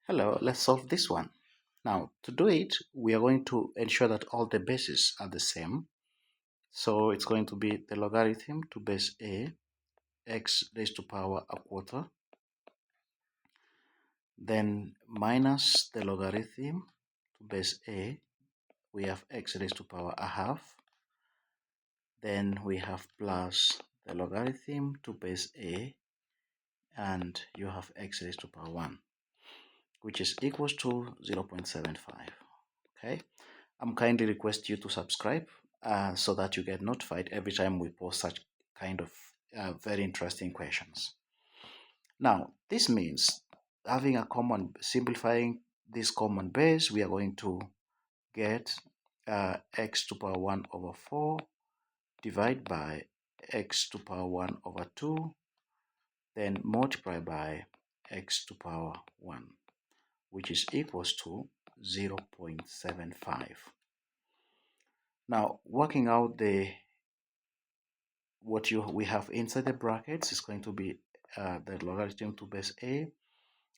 Hello, let's solve this one. Now, to do it, we are going to ensure that all the bases are the same. So it's going to be the logarithm to base a, x raised to power a quarter, then minus the logarithm to base a, we have x raised to power a half, then we have plus the logarithm to base a, and you have x raised to power 1, which is equals to 0.75. Okay, I'm kindly request you to subscribe so that you get notified every time we post such kind of very interesting questions. Now, this means having a simplifying this common base, we are going to get x to power 1 over 4 divided by x to power 1 over 2, then multiply by x to power 1, which is equals to 0.75. Now, working out we have inside the brackets is going to be the logarithm to base a,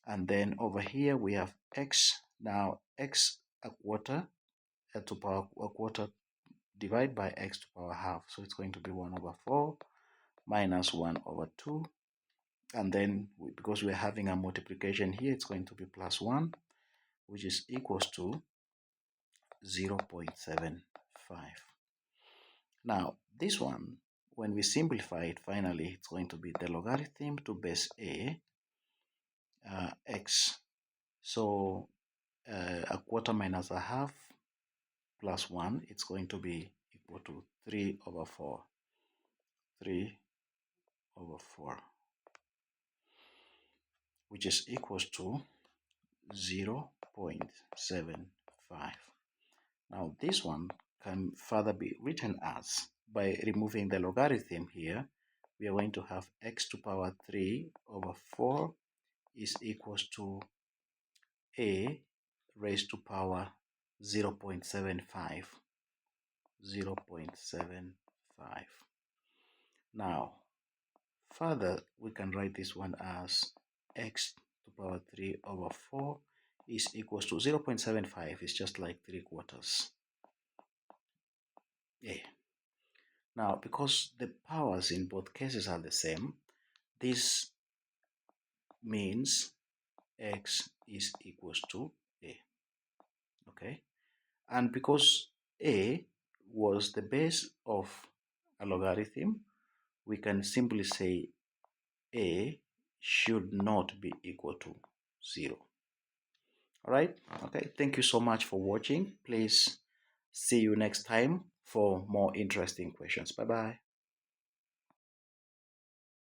and then over here we have x. Now x a quarter to power a quarter divided by x to power half, so it's going to be 1 over 4 minus 1 over 2, and then because we're having a multiplication here, it's going to be plus 1, which is equals to 0.75. Now this one, when we simplify it, finally it's going to be the logarithm to base a, x. So a quarter minus a half plus 1, it's going to be equal to 3 over 4. 3 over 4, which is equals to 0.75. Now this one can further be written as, by removing the logarithm here, we are going to have x to power 3 over 4 is equals to a raised to power 0.75. 0.75. Now, further, we can write this one as x to power 3 over 4 is equals to 0.75 is just like 3/4. Yeah. Now, because the powers in both cases are the same, this means x is equals to a. Okay, and because a was the base of a logarithm, we can simply say a should not be equal to 0. All right, okay, thank you so much for watching. Please see you next time for more interesting questions. Bye bye.